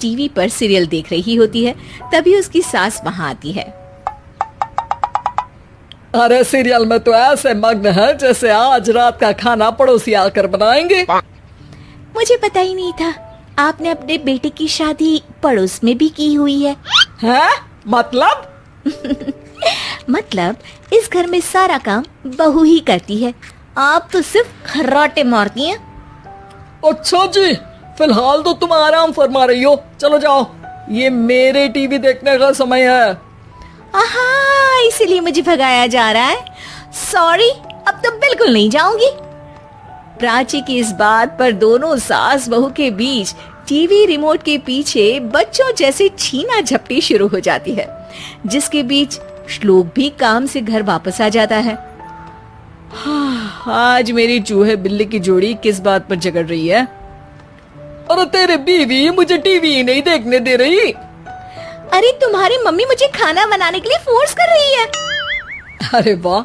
TV पर serial देख रही होती है। तभी उसकी सास वहाँ आती है। अरे सीरियल में तो ऐसे मग्न है जैसे आज रात का खाना पड़ोसी आकर बनाएंगे। मुझे पता ही नहीं था आपने अपने बेटे की शादी पड़ोस में भी की हुई है। हैं? मतलब? मतलब इस घर में सारा काम बहू ही करती है, आप तो सिर्फ खर्राटे मारती हैं। अच्छा जी, फिलहाल तो तुम आराम फरमा रही हो, चलो जाओ, ये मेरे टीवी देखने का समय है। आहा, इसीलिए मुझे भगाया जा रहा है। सॉरी, अब तो बिल्कुल नहीं जाऊंगी। प्राची की इस बात पर दोनों सास बहू के बीच टीवी रिमोट के पीछे बच्चों जैसे छीना झपटी शुरू हो जाती है, जिसके बीच श्लोक भी काम से घर वापस आ जाता है। आज मेरी चूहे बिल्ली की जोड़ी किस बात पर झगड़ रही है? अरे तेरे बीवी मुझे टीवी ही नहीं देखने दे रही। अरे तुम्हारी मम्मी मुझे खाना बनाने के लिए फोर्स कर रही है। अरे वाह,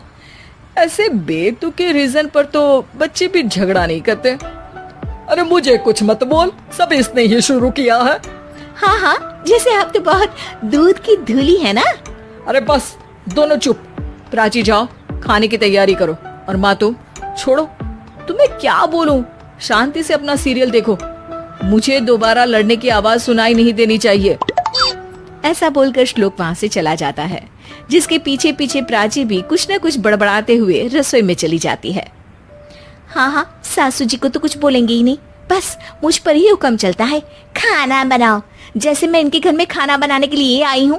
ऐसे बेतुके रीजन पर तो बच्चे भी झगड़ा नहीं करते। अरे मुझे कुछ मत बोल, सब इसने ही शुरू किया है। हाँ हाँ, जैसे आप तो बहुत दूध की धूली है ना। अरे बस दोनों चुप। प्राची जाओ, खाने की तैयारी करो। और माँ तुम छोड़ो, तुम्हें क्या बोलूं, शांति से अपना सीरियल देखो, मुझे दोबारा लड़ने की आवाज सुनाई नहीं देनी चाहिए। ऐसा बोलकर श्लोक वहाँ से चला जाता है, जिसके पीछे पीछे प्राची भी कुछ न कुछ बड़बड़ाते हुए रसोई में चली जाती है। हाँ हाँ, सासू जी को तो कुछ बोलेंगे ही नहीं, बस मुझ पर ही हुक्म चलता है, खाना बनाओ, जैसे मैं इनके घर में खाना बनाने के लिए आई हूँ।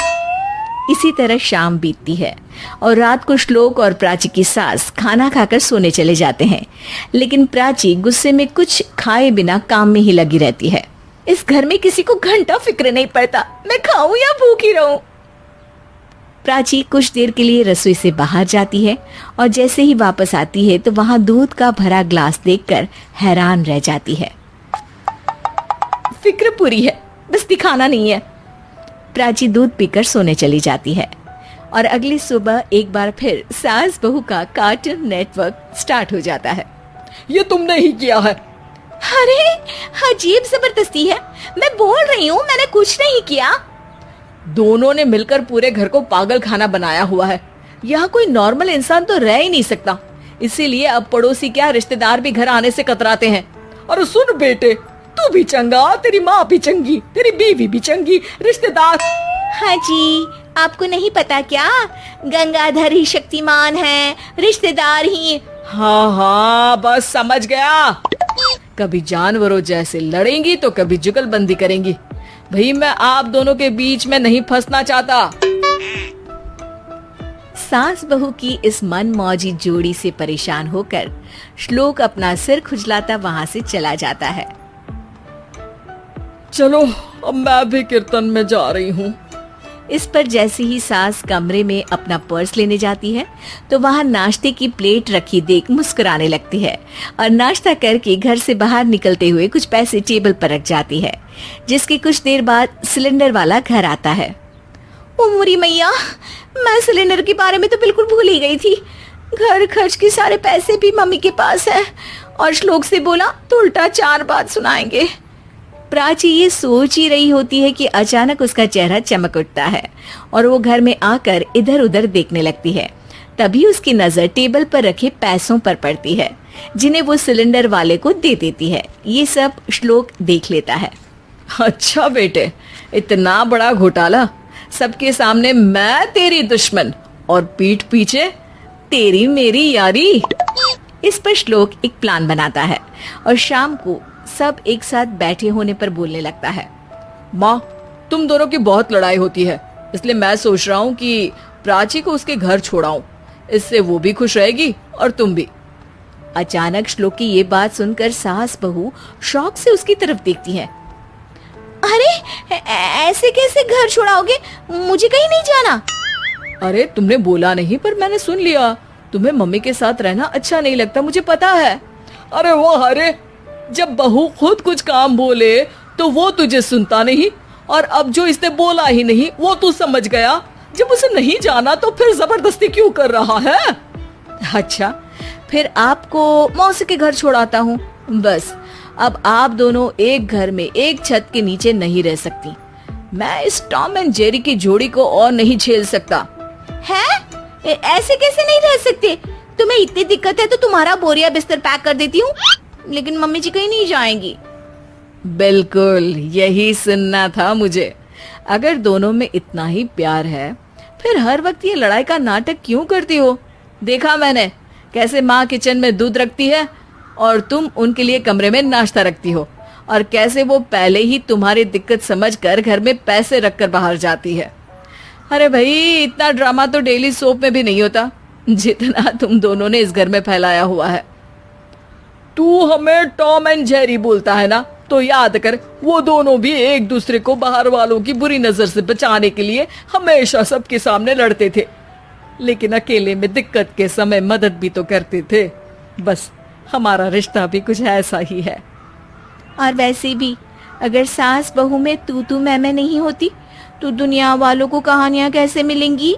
इसी तरह शाम बीतती है और रात को श्लोक और प्राची की सास खाना खाकर सोने चले जाते हैं, लेकिन प्राची गुस्से में कुछ खाए बिना काम में ही लगी रहती है। इस घर में किसी को घंटा फिक्र नहीं पड़ता, मैं खाऊं या भूखी रहूं। प्राची कुछ देर के लिए रसोई से बाहर जाती है और जैसे ही वापस आती है तो वहां दूध का भरा ग्लास देखकर हैरान रह जाती है। फिक्र पूरी है, बस दिखाना नहीं है। प्राची दूध पीकर सोने चली जाती है और अगली सुबह एक बार फिर सास बहू का कार्टून नेटवर्क स्टार्ट हो जाता है। ये तुमने ही किया है। अरे अजीब जबरदस्ती है, मैं बोल रही हूँ मैंने कुछ नहीं किया। दोनों ने मिलकर पूरे घर को पागल खाना बनाया हुआ है। यहाँ कोई नॉर्मल इंसान तो रह ही नहीं सकता, इसीलिए अब पड़ोसी क्या रिश्तेदार भी घर आने से कतराते हैं। और सुन बेटे, तू भी चंगा, तेरी माँ भी चंगी, तेरी बीवी भी चंगी, रिश्तेदार। हाँ जी, आपको नहीं पता क्या, गंगाधर ही शक्तिमान है, रिश्तेदार ही। हाँ हाँ, बस समझ गया। कभी जानवरों जैसे लड़ेंगी तो कभी जुगलबंदी करेंगी। भाई मैं आप दोनों के बीच में नहीं फंसना चाहता। सास बहू की इस मनमौजी जोड़ी से परेशान होकर श्लोक अपना सिर खुजलाता वहां से चला जाता है। चलो अब मैं भी कीर्तन में जा रही हूँ। इस पर जैसे ही सास कमरे में अपना पर्स लेने जाती है तो वहां नाश्ते की प्लेट रखी देख मुस्कुराने लगती है और नाश्ता करके घर से बाहर निकलते हुए कुछ पैसे टेबल पर रख जाती है, जिसके कुछ देर बाद सिलेंडर वाला घर आता है। ओ मोरी मैया, मैं सिलेंडर के बारे में तो बिल्कुल भूल ही गई थी। घर खर्च के सारे पैसे भी मम्मी के पास है और श्लोक से बोला तो उल्टा 4 बात सुनाएंगे। प्राची ये सोच ही रही होती है कि अचानक उसका चेहरा चमक उठता है और वो घर में आकर इधर उधर देखने लगती है। तभी उसकी नजर टेबल पर रखे पैसों पर पड़ती है, जिन्हें वो सिलेंडर वाले को दे देती है। ये सब श्लोक देख लेता है। अच्छा बेटे, इतना बड़ा घोटाला, सबके सामने मैं तेरी दुश्मन और पीठ पीछे तेरी मेरी यारी। इस पर श्लोक एक प्लान बनाता है और शाम को सब एक साथ बैठे होने पर बोलने लगता है। माँ, तुम दोनों की बहुत लड़ाई होती है, इसलिए मैं सोच रहा हूँ कि प्राची को उसके घर छोड़ाऊं, इससे वो भी खुश रहेगी और तुम भी। अचानक श्लोक की ये बात सुनकर सास बहू शौक से उसकी तरफ देखती है। अरे ऐसे कैसे घर छोड़ाओगे, मुझे कहीं नहीं जाना। अरे तुमने बोला नहीं पर मैंने सुन लिया, तुम्हें मम्मी के साथ रहना अच्छा नहीं लगता, मुझे पता है। अरे वो अरे, जब बहू खुद कुछ काम बोले तो वो तुझे सुनता नहीं, और अब जो इसने बोला ही नहीं वो तू समझ गया। जब उसे नहीं जाना तो फिर जबरदस्ती क्यों कर रहा है? अच्छा, फिर आपको मौसी के घर छोड़ाता हूँ, बस अब आप दोनों एक घर में एक छत के नीचे नहीं रह सकती। मैं इस टॉम एंड जेरी की जोड़ी को और नहीं झेल सकता। है? ऐसे कैसे नहीं रह सकते? तुम्हें इतनी दिक्कत है तो तुम्हारा बोरिया बिस्तर पैक कर देती हूँ, लेकिन मम्मी जी कहीं नहीं जाएंगी। बिल्कुल यही सुनना था मुझे। अगर दोनों में इतना ही प्यार है फिर हर वक्त ये लड़ाई का नाटक क्यों करती हो? देखा मैंने कैसे माँ किचन में दूध रखती है और तुम उनके लिए कमरे में नाश्ता रखती हो, और कैसे वो पहले ही तुम्हारी दिक्कत समझकर घर में पैसे रखकर बाहर जाती है। अरे भाई, इतना ड्रामा तो डेली सोप में भी नहीं होता जितना तुम दोनों ने इस घर में फैलाया हुआ है। तू हमें टॉम एंड जेरी बोलता है ना, तो याद कर वो दोनों भी एक दूसरे को बाहर वालों की बुरी नजर से बचाने के लिए हमेशा सबके सामने लड़ते थे, लेकिन अकेले में दिक्कत के समय मदद भी तो करते थे। बस हमारा रिश्ता भी कुछ ऐसा ही है। और वैसे भी अगर सास बहू में तू मैं नहीं होती तो दुनिया वालों को कहानियां कैसे मिलेंगी?